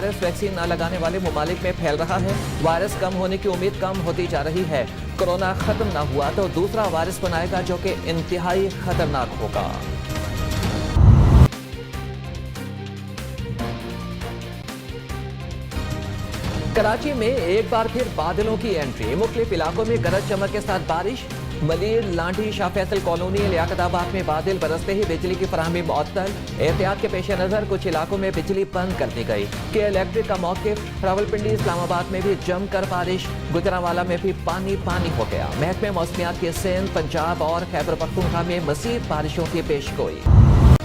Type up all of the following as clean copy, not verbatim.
Virus vaccine न लगाने वाले ममालिक में फैल रहा है। वायरस कम होने की उम्मीद कम होती जा रही है। कोरोना खत्म न हुआ तो दूसरा वायरस बनाएगा जो कि इंतहाई खतरनाक होगा। कराची में एक बार फिर बादलों की एंट्री। मुख्तलिफ इलाकों में गरज चमक के साथ बारिश। मलीर, लांठी, शाह फैसल कॉलोनी, लियाकताबाद में बादल बरसते ही बिजली की फराहमी मुअत्तल। एहतियात के पेश नजर कुछ इलाकों में बिजली बंद कर दी गई। के इलेक्ट्रिक का मौक़िफ़। रावलपिंडी, इस्लामाबाद में भी जमकर बारिश। गुजरांवाला में भी पानी पानी हो गया। महकमे मौसमियात के सिंध, पंजाब और खैबर पख्तूनख्वा में मज़ीद बारिशों की पेशगोई।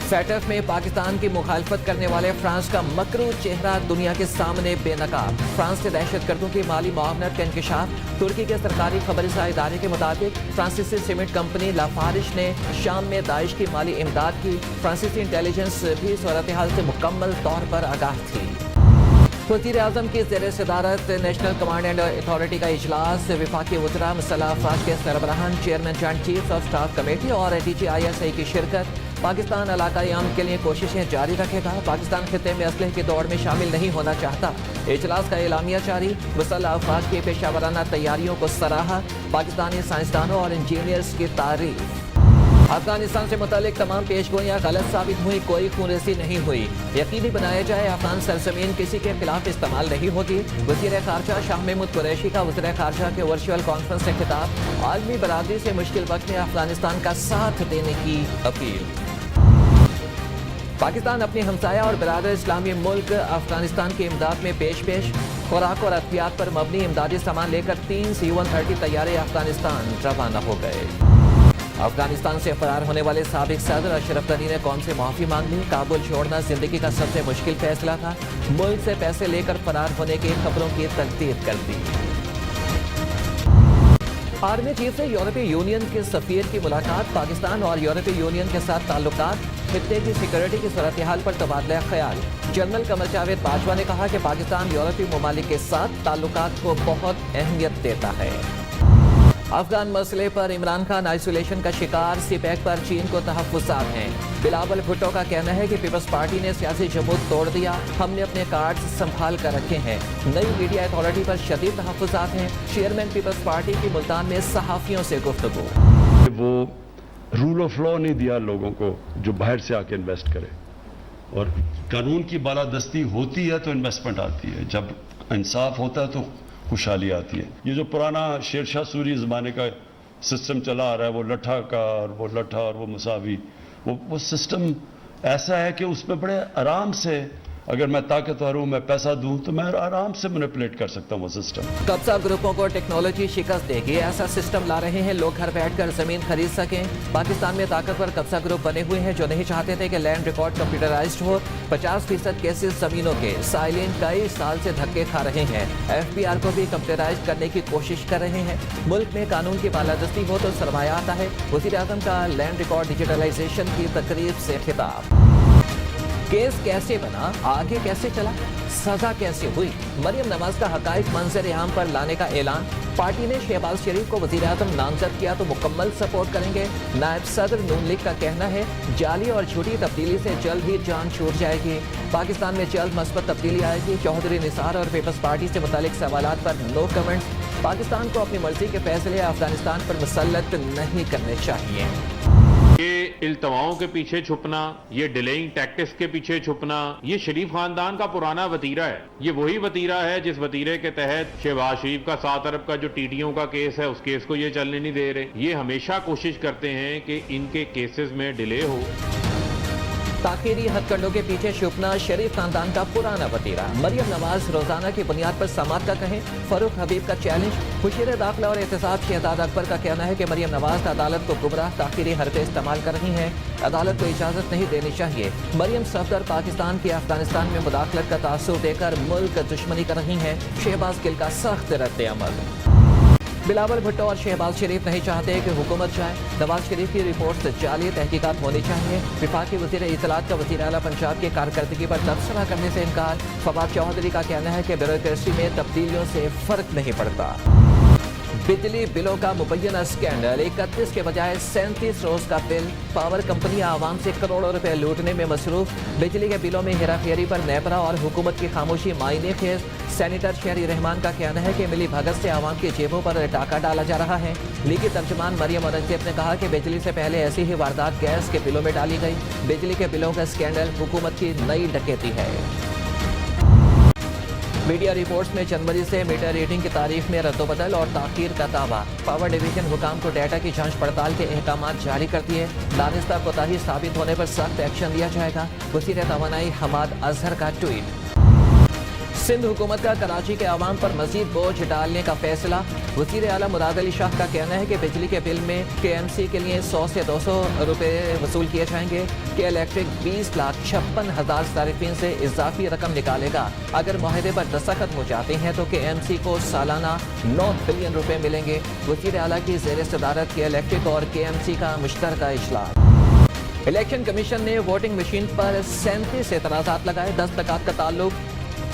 सेटअप में पाकिस्तान की मुखालफत करने वाले फ्रांस का मकरू चेहरा दुनिया के सामने बेनकाब। फ्रांस से दहशतगर्दों की माली मुआवनत का इंकशाफ। तुर्की के सरकारी खबरसां इदारे के मुताबिक फ्रांसीसी सीमेंट कंपनी लाफारिश ने शाम में दाइश की माली इमदाद की। फ्रांसीसी इंटेलिजेंस भी सूरत हाल से मुकम्मल तौर पर आगाह थी। वज़ीर आज़म की ज़ेर सदारत नेशनल कमांड एंड अथॉरिटी का इजलास। वफाकी वज़रा, मुसल्लह अफवाज के सरबराहान, chairman joint chiefs of staff committee और DGISI की शिरकत। पाकिस्तान इलाकाई अमन के लिए कोशिशें जारी रखेगा। पाकिस्तान खित्ते में असलहे की दौड़ में शामिल नहीं होना चाहता। इजलास का एलामिया जारी। मुसल्लह अफवाज की पेशावराना तैयारियों को सराहा। पाकिस्तानी साइंसदानों और इंजीनियर्स की तारीफ। अफगानिस्तान से मुतालिक तमाम पेशगोइयाँ गलत साबित हुई। कोई खूनरेज़ी नहीं हुई। यकीनी बनाया जाए अफगान सरजमीन किसी के खिलाफ इस्तेमाल नहीं होती। वज़ीर ख़ारजा शाह महमूद कुरैशी का वज़ीर ख़ारजा के वर्चुअल कॉन्फ्रेंस से खिताब। आलमी बरादरी से मुश्किल वक्त में अफगानिस्तान का साथ देने की अपील। पाकिस्तान अपने हमसाया और बरादर इस्लामी मुल्क अफगानिस्तान की इमदाद में पेश खुराक और अहतियात पर मबनी इमदादी सामान लेकर 3 C-130 तैयारे अफगानिस्तान रवाना हो गए। अफगानिस्तान से फरार होने वाले साबिक सदर अशरफ गनी ने कौम से माफी मांग ली। काबुल छोड़ना जिंदगी का सबसे मुश्किल फैसला था। मुल्क से पैसे लेकर फरार होने की खबरों की तस्दीक कर दी। आर्मी चीफ से यूरोपीय यूनियन के सफीर की मुलाकात। पाकिस्तान और यूरोपीय यूनियन के साथ ताल्लुकात। खित्ते की सिक्योरिटी की सूरत हाल पर तबादला ख्याल। जनरल कमर जावेद बाजवा ने कहा कि पाकिस्तान यूरोपीय ममालिक के साथ ताल्लुकात को बहुत अहमियत देता है। अफगान मसले पर इमरान खान आइसोलेशन का शिकार। सीपैक पर चीन को तहफ़्फ़ुज़ात हैं। बिलावल भुट्टो का कहना है कि पीपल्स पार्टी ने सियासी जमूत तोड़ दिया। हमने अपने कार्ड संभाल कर रखे हैं। नई मीडिया अथॉरिटी पर शदीद तहफ़्फ़ुज़ात हैं। चेयरमैन पीपल्स पार्टी की मुल्तान में सहाफ़ियों से गुफ्तगू। वो रूल ऑफ लॉ नहीं दिया लोगों को जो बाहर से आके इन्वेस्ट करे, और कानून की बालादस्ती होती है तो इन्वेस्टमेंट आती है। जब इंसाफ होता है तो खुशहाली आती है। ये जो पुराना शेरशाह सूरी ज़माने का सिस्टम चला आ रहा है, वो लट्ठा का और वो लट्ठा और वो मुसावी, वो सिस्टम ऐसा है कि उसमें बड़े आराम से, अगर मैं ताकतवर हूँ, मैं पैसा दूँ, तो मैं आराम से मैनिपुलेट कर सकता हूँ वो सिस्टम। कब्जा ग्रुपों को टेक्नोलॉजी शिकस्त देगी। ऐसा सिस्टम ला रहे हैं लोग घर बैठकर जमीन खरीद सकें। पाकिस्तान में ताकतवर कब्जा ग्रुप बने हुए हैं जो नहीं चाहते थे कि लैंड रिकॉर्ड कंप्यूटराइज्ड हो। 50% केसेस जमीनों के। साइलिन कई साल से धक्के खा रहे हैं। FBR को भी कंप्यूटराइज करने की कोशिश कर रहे हैं। मुल्क में कानून की बालादस्ती हो तो सरमाया आता है। वज़ीर आज़म का लैंड रिकॉर्ड डिजिटलाइजेशन की तकरीब से खिताब। केस कैसे बना, आगे कैसे चला, सजा कैसे हुई। मरियम नवाज का हकाइक मंजर आम पर लाने का ऐलान। पार्टी ने शहबाज शरीफ को वज़ीर आज़म नामजद किया तो मुकम्मल सपोर्ट करेंगे। नायब सदर नून लीग का कहना है जाली और झूठी तब्दीली से जल्द ही जान छूट जाएगी। पाकिस्तान में जल्द मस्बत तब्दीली आएगी। चौधरी निसार और पीपल्स पार्टी से मुतालिक सवालात पर नो कमेंट्स। पाकिस्तान को अपनी मर्जी के फैसले अफगानिस्तान पर मुसल्लत नहीं करने चाहिए। ये इल्तवाओं के पीछे छुपना, ये डिलेइंग टैक्टिक्स के पीछे छुपना, ये शरीफ खानदान का पुराना वतीरा है। ये वही वतीरा है जिस वतीरे के तहत शहबाज शरीफ का 7 अरब का जो TDO का केस है, उस केस को ये चलने नहीं दे रहे। ये हमेशा कोशिश करते हैं कि इनके केसेस में डिले हो। ताखीरी हथकंडों के पीछे छुपना शरीफ खानदान का पुराना वतीरा। मरियम नवाज रोजाना की बुनियाद पर समात का कहें। फरूख हबीब का चैलेंज। हुशीर दाखिला और एहतसाब शहजाद अकबर का कहना है कि मरियम नवाज अदालत को गुमराह ताखीरी हरबे इस्तेमाल कर रही हैं। अदालत को इजाजत नहीं देनी चाहिए। मरियम सफदर पाकिस्तान की अफगानिस्तान में मुदाखलत का तासुर देकर मुल्क दुश्मनी कर रही हैं। शहबाज गिल का सख्त रद्द अमल। बिलावल भुट्टो और शहबाज शरीफ नहीं चाहते कि हुकूमत जाए। नवाज शरीफ की रिपोर्ट से जाली तहकीकात होनी चाहिए। विफाकी वज़ीर इत्तलात का वज़ीर आला पंजाब की कारकर्दगी पर तबसरा करने से इनकार। फवाद चौधरी का कहना है कि ब्यूरोक्रेसी में तब्दीलियों से फर्क नहीं पड़ता। बिजली बिलों का मुबैना स्कैंडल, 31 के बजाय 37 रोज का बिल। पावर कंपनियां आवाम से करोड़ों रुपए लूटने में मसरूफ। बिजली के बिलों में हेराफेरी पर नेपरा और हुकूमत की खामोशी मायने खेज। सेनेटर शहरी रहमान का कहना है कि मिली भगत से आवाम की जेबों पर टाका डाला जा रहा है। लीगी तर्जुमान मरियम औरंगजेब ने कहा कि बिजली से पहले ऐसी ही वारदात गैस के बिलों में डाली गई। बिजली के बिलों का स्कैंडल हुकूमत की नई डकैती है। मीडिया रिपोर्ट्स में जनवरी से मीटर रीडिंग की तारीफ में रद्दोबदल और ताखीर का दावा। पावर डिवीजन हुकाम को डेटा की जांच पड़ताल के अहकाम जारी कर दिए। दानिस्ता कोताही साबित होने पर सख्त एक्शन लिया जाएगा। वज़ीर तवानाई हमाद अजहर का ट्वीट। सिंध हुकूमत का कराची के अवाम पर मजीद बोझ डालने का फैसला। वज़ीर आला मुराद अली शाह का कहना है कि बिजली के बिल में KMC के लिए 100 से 200 रुपए वसूल किए जाएंगे। के इलेक्ट्रिक 20,56,000 सारिफिन से इजाफी रकम निकालेगा। अगर मुआहदे पर दस्तखत हो जाते हैं तो KMC को सालाना 9 बिलियन रुपए मिलेंगे। वज़ीर आला की ज़ेर सदारत के इलेक्ट्रिक और KMC का मुश्तरका इजलास। इलेक्शन कमीशन ने वोटिंग मशीन पर 37 एतराज़ात लगाए। 10 तकात का ताल्लुक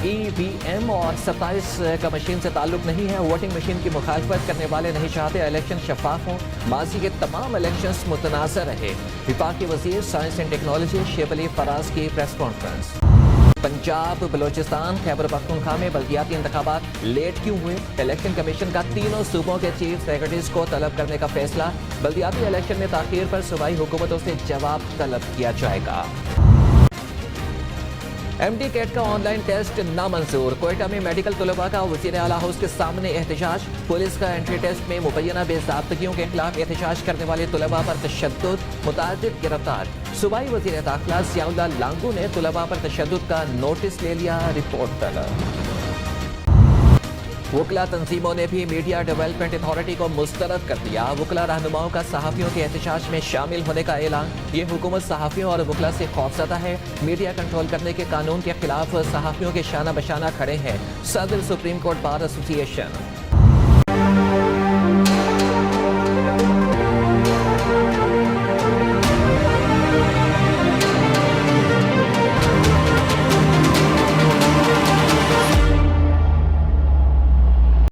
EVM और 27 का मशीन से ताल्लुक नहीं है। वोटिंग मशीन की मुखालफत करने वाले नहीं चाहते इलेक्शन शफाफ हों। माजी के तमाम इलेक्शंस मुतनाज़र रहे। विफाकी वज़ीर साइंस एंड टेक्नोलॉजी शेब अली फराज की प्रेस कॉन्फ्रेंस। पंजाब, बलोचिस्तान, खैबर पख्तूनख्वा में बल्दियाती इंतखाबात लेट क्यों हुए? इलेक्शन कमीशन का तीनों सूबों के चीफ सेक्रेटरीज को तलब करने का फैसला। बल्दियाती इलेक्शन में ताखीर पर सूबाई हुकूमतों से जवाब तलब किया जाएगा। MD कैट का ऑनलाइन टेस्ट नामंजूर। कोयटा में मेडिकल तलबा का वज़ीर आला हाउस के सामने एहतजाज। पुलिस का एंट्री टेस्ट में मुबैना बेज़ाब्तगियों के खिलाफ एहतजाज करने वाले तलबा पर तशद्दुद, मुतअद्दिद गिरफ्तार। सूबाई वज़ीर दाखिला ज़ियाउल्लाह लांगू ने तलबा पर तशद्दुद का नोटिस ले लिया। रिपोर्ट तलब। वकला तंजीमों ने भी मीडिया डेवलपमेंट अथॉरिटी को मुस्तरद कर दिया। वकला रहनुमाओं का सहाफ़ियों के एहतजाज में शामिल होने का ऐलान। ये हुकूमत सहाफ़ियों और वकला से खौफज़दा है। मीडिया कंट्रोल करने के कानून के खिलाफ सहाफ़ियों के शाना बशाना खड़े हैं। सदर सुप्रीम कोर्ट बार एसोसिएशन।